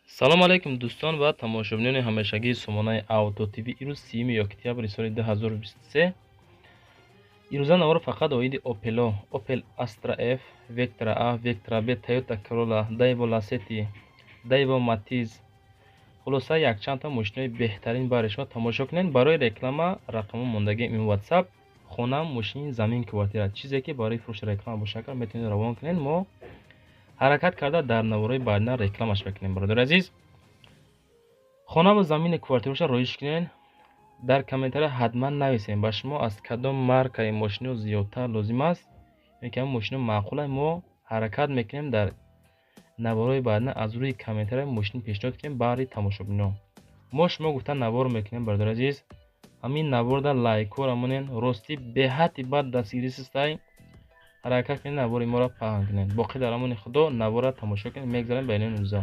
салом алайкум дӯстон ва тамошобинони ҳамешагии сомонаи Auto TV. Ирӯз 30 октябри соли 2023. ирӯза навор фақат оиди Opel Astra F, Vectra A, Vectra B, Toyota Corolla, Daewoo Lacetti, Daewoo Matiz, хулоса якчандта мошинои беҳтарин бари шумо тамошо кунед. Барои реклама рақамо мондагии ин WhatsApp хона, мошин, замин, квартира чизе ки барои фурӯши реклама бошад метавонед равон кунед. мо ҳаракат карда дар навораи баъдина рекламаш мекунем. бародари азиз, хонаву замини квартироша роиш кунед. дар комментария ҳатман нависем ба шумо аз кадом маркаи мошино зиёдтар лозим аст, ки ҳам мошино маъқулай. мо ҳаракат мекунем дар навораи баъдина аз рӯи комментария мошин пешниҳод кунем бари тамошобинон. мо шумо гуфта навор мекунем. бародари азиз, ҳамин наворда лайкора монен рости беҳадди бад дастгирӣ систай. ҳаракат кунед навори моро паҳн кунед. боқӣ дар амони худо навора тамошо кунед. мегзарем ба инони рӯза.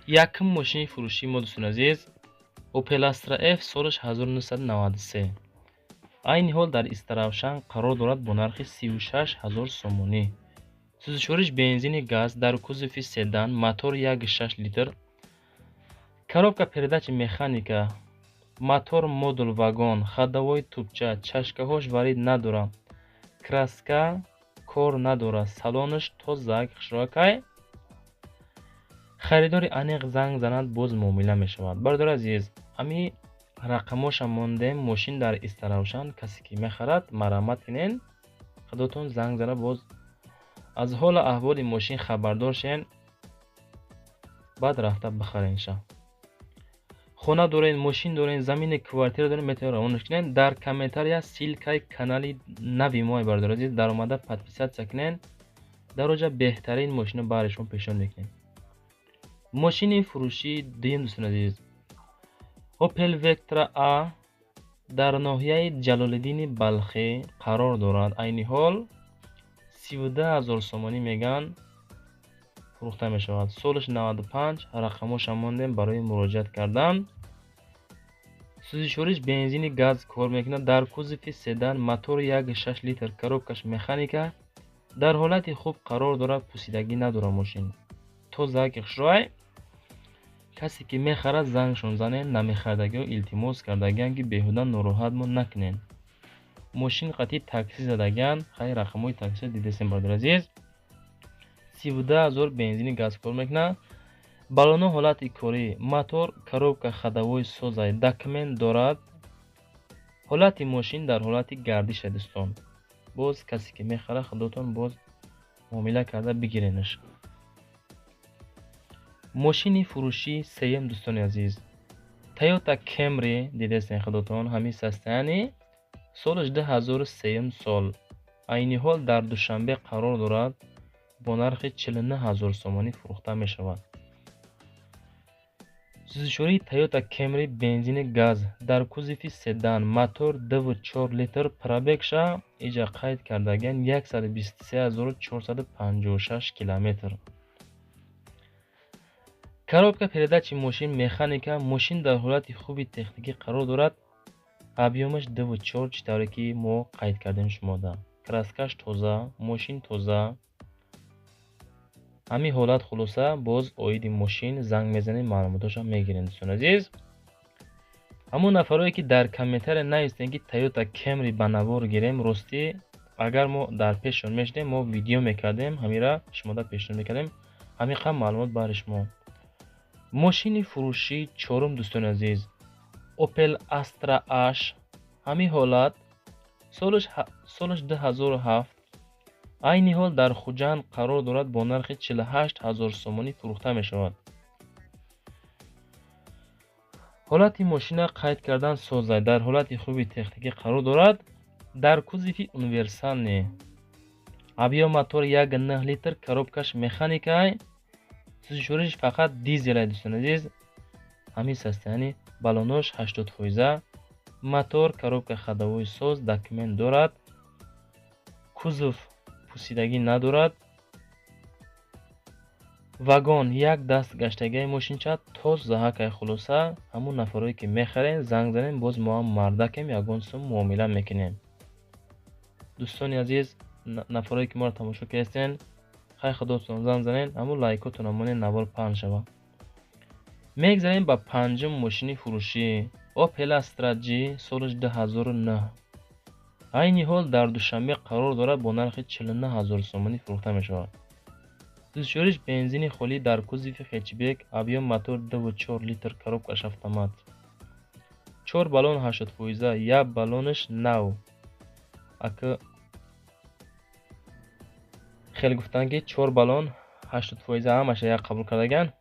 якум мошини фурӯшии мо дӯстон азиз, Opel Astra F солаш 1993. айни ҳол дар Истаравшан қарор дорад бо нархи 36000 сомонӣ. сӯзишвориш бензини газ дар кузови седан, мотор 1.6 литр, коробка передачи механика, мотор модул вагон, ходовой тӯбча, чашкаҳош варид надорад, краска кор надорад, салонаш тозак хушрокай. харидори аниқ занг занад, боз муомила мешавад. бародари азиз, ҳами рақамоша мондем. мошин дар Истаравшан, касе ки мехарад марамат кунен, худотон занг зана, боз аз ҳола аҳволи мошин хабардор шен, баъд рафта бихаренша. хона дорен, мошин дорен, замини квартира дорен, метавонед равонаш кунен. дар комментария силкаи канали нави мо бародари азиз дар омада подписатсия кунен. дар оҷа беҳтарин мошино бари шумо пешниҳод мекунем. мошини фурӯшии дуюм дӯстон азиз, Opel Vectra A дар ноҳияи Ҷалолиддини Балхӣ қарор дорад. айни ҳол 12000 сомонӣ меган фурӯхта мешавад. солаш 95. рақамоша мондем барои муроҷиат кардан. сӯзишвориш бензини газ кор мекунад. дар кузови седан, мотор 1.6 литр, коробкаш механика, дар ҳолати хуб қарор дорад. пусидагӣ надорад мошин, тозаки хушрой. касе ки мехарад зангшон занен. намехарадагиҳо илтимос кардагиан ки беҳуда нороҳат мо накунен. мошин қатъи такси задагиан. хай рақамҳои такси дидасем бародари азиз. 32000 бензини газ кор мекунад. балоно ҳолати корӣ, мотор, коробка ходовой созай, документ дорад. ҳолати мошин дар ҳолати гардиша дӯстон. боз касе ки мехарад худотон боз муомила карда бигиренаш. мошини фурӯшии сеюм дӯстони азиз, Toyota Camry дидасен худотон. ҳамин састаяни солаш 2003 сол. айни ҳол дар душанбе қарор дорад бо нархи 49000 сомонӣ фурӯхта мешавад. сӯзишвории Toyota Camry бензини газ дар кузови седан, мотор 2.4 литр, пробегша иҷа қайд кардагиан 123456 километр. коробка передачи мошин механика. мошин дар ҳолати хуби техникӣ қарор дорад. объёмаш 2.4 чӣ тавре ки мо қайд кардем шумода. краскаш тоза, мошин тоза. ҳамин ҳолат хулоса боз оиди мошин занг мезанем, маълумоташа мегирем. дӯстон азиз, ҳамон нафарое ки дар комментария навистем ки Toyota Camry ба навор гирем, ростӣ агар мо дар пешон мешдем, мо видео мекардем, ҳамира шумода пешниҳод мекардем. ҳамиқа маълумот бари шумо. мошини фурӯшии чорум дӯстони азиз, Opel Astra H. ҳамин ҳолат солаш 2007. айни ҳол дар хуҷанд қарор дорад бо нархи 48000 сомонӣ фурӯхта мешавад. ҳолати мошина қайд кардан созай. дар ҳолати хуби техникӣ қарор дорад. дар кузови универсалне. объём мотор 1.9 литр, коробкаш механикай. сӯзишвориш фақат дизелай дӯстон азиз. ҳамин састаяни балонош 80%. мотор, коробка ходовой соз, документ дорад. кузов пусидагӣ надорад. вагон як даст гаштагиаи мошинча тоз заҳакай. хулоса ҳамон нафарое ки мехарен занг занем, боз мо ҳам мардакем, ягон сум муомила мекунем. дӯстони азиз, нафарое ки моро тамошо кардем, хай худотон занг занен, аммо лайкотон амонен навор паҳн шава. мегзарем ба панҷум мошини фурӯшӣ Opel Astra G соли 2009. айни ҳол дар душанбе қарор дорад бо нархи 49000 сомонӣ фурӯхта мешавад. 24 бензини холӣ дар кузови хэтчбек, объем мотор 2.4 литр, коробкаш автомат. 4 баллон 80%, як баллонаш нав. Ака хел гуфтан ки 4 баллон 80% ҳамаша як қабул кардаган.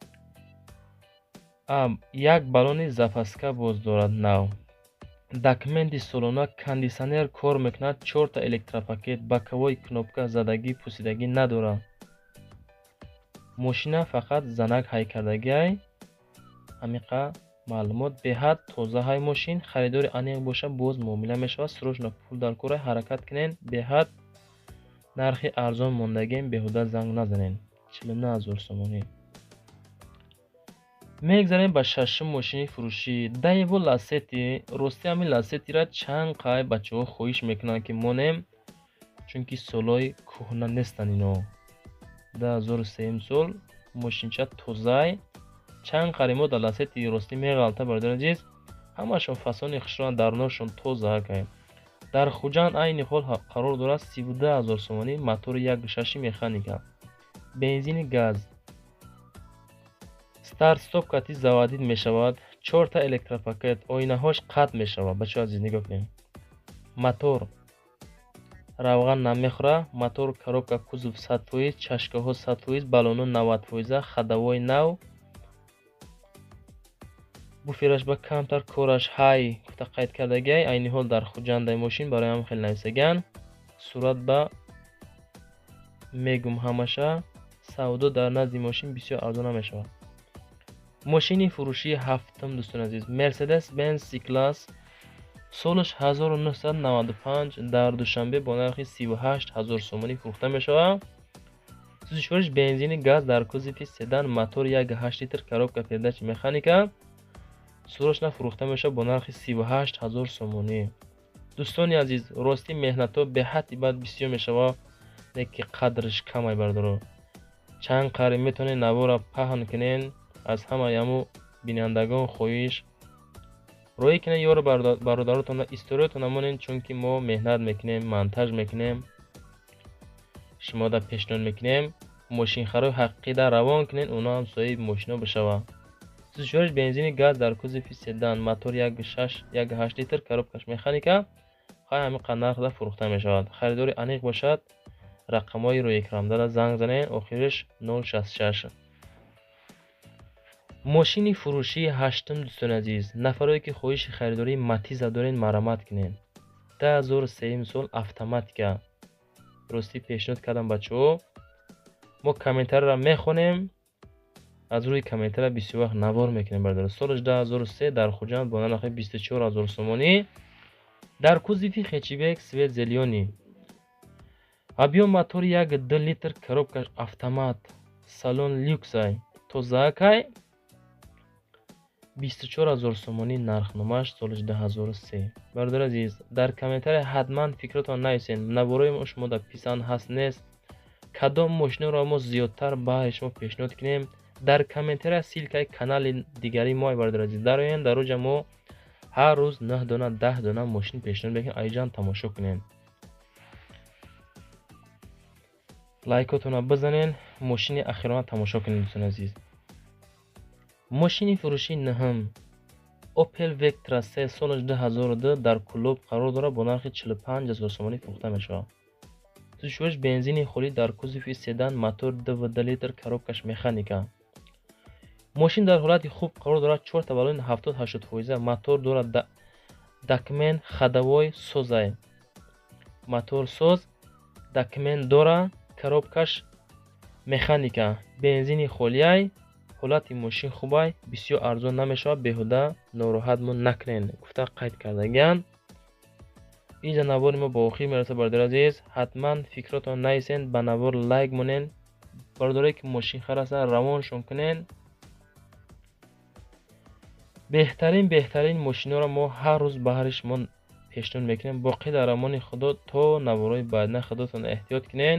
Як баллони запаска боз дорад нав. документи солона, кондисионер кор мекунад, 4 та электропакет, боковой кнопка, задагӣ пусидагӣ надорад. мошина фақат занак ҳай кардагиай. амиқа маълумот беҳад тоза ҳай мошин. харидори аниқ боша боз муомила мешавад. срочно пул дар кора ҳаракат кунен. беҳад нархи арзон мондагием, беҳуда занг назанен. 49000 сомонӣ. мегзарем ба шашум мошини фурӯшӣ Daewoo Lacetti. рости ҳамин Lacetti-ра чанд қай бачаҳо хоҳиш мекунанд ки монем, чунки солҳои кӯҳна нестанд ино. 2003 сол мошинча тозай. чанд қаримо дар Lacetti рости меғалта бародари азиз. ҳамашон фасони хушрон, дарунашон тоза кай. дар хуҷанд айни ҳол қарор дорад 32000 сомонӣ. мотори 1.6 механика, бензини газ. старт стоп кати заводид мешавад. 4 та электропакет, оинаҳош қатъ мешавад. бачаҳо азиз нигоҳ кунед. мотор равған намехӯрад. мотор, коробка, кузов 100%, чашкаҳо 100%, баллоно 90%, хадавои нав. буфераш ба камтар, кораш ҳай гуфта қайд кардагиай. айни ҳол дар хуҷандаи мошин бароям хеле нависаган. сурат ба мегум ҳамаша. савдо дар назди мошин бисёр арзон намешавад. мошини фурӯшии ҳафтум дӯстон азиз Mercedes-Benz C-Class солаш 1995 дар душанбе бо нархи 38000 сомонӣ фурӯхта мешавад. 24 бензини газ дар кузови седан, мотор 1.8 литр, коробка передачи механика. срочно фурӯхта мешавад бо нархи 38000 сомонӣ. дӯстони азиз, рости меҳнатҳо беҳади бад бисёр мешавад, леки қадраш камай бардоро. чанд қари метавонед навора паҳн кунен. аз ҳамаи аму бинандагон хоҳиш роҳӣ кунед ёро бародаротонро историётон намонед, чунки мо меҳнат мекунем, монтаж мекунем, шумода пешниҳод мекунем. мошинхарои ҳақиқида равон кунед, оно ҳам соҳиби мошино бишавад. 34 бензини газ дар кузови седан, мотор 1.8 литр, коробкаш механика. хай ҳамиқа нархда фурӯхта мешавад. харидори аниқ бошад, рақамҳои рӯекрамдара занг занед. охириш 066. мошини фурӯшии ҳаштум дӯстони азиз нафароне ки хоҳиши харидории Матиза доред, маромат кунед. 2003 сол автоматика. рости пешниҳод кардам бачаҳо. мо комментарра мехонем, аз рӯи комментарра бисёр вақт навор мекунем бардор. солаш 2003 дар хуҷанд бо нархи 24000 сомонӣ. дар кузови хэтчбек свет зелёни. объем мотори 1.2 литр, коробкаш автомат, салон люксай, тозаакай. 24000 сомонӣ нархномаш, солиш 2003. бардор азиз, дар комментария ҳатман фикратон нависен. навораи шумо дар писанд ҳаст нест, кадом мошинро мо зиёдтар ба шумо пешниҳод кунем. дар комментария силкаи канали дигари мо бардор азиз. дар оянда рӯҷа мо ҳар рӯз 9 дона 10 дона мошин пешниҳод мекунем. айҷан тамошо кунем. лайкотонро бизанен. мошини ахирона тамошо кунем дӯстон азиз. мошини фурӯшии наҳум Opel Vectra 3 солаш 2002 дар кулоб қарор дорад, бо нархи 45000 сомонӣ фурӯхта мешавад. 24 бензини холӣ дар кузови седан, мотор 2.2 литр, коробкаш механика. мошин дар ҳолати хуб қарор дорад. 4 та баллони 70-80%, мотор дорад, документ хадавои созай. мотор соз, документ дора, коробкаш механика, бензини холиай. ҳолати мошин хубай, бисёр арзон намешавад. беҳуда нороҳат мо накунед гуфта қайд кардаган. инҷа навори мо ба охир мерасад бардор азиз. ҳатман фикратон нависен, ба навор лайк монен. бардоре ки мошин харастан равоншон кунен. беҳтарин мошинҳоро мо ҳар рӯз баҳри шумо пешниҳод мекунем. боқӣ дар амони худо то навораи баъдина худотон эҳтиёт кунен.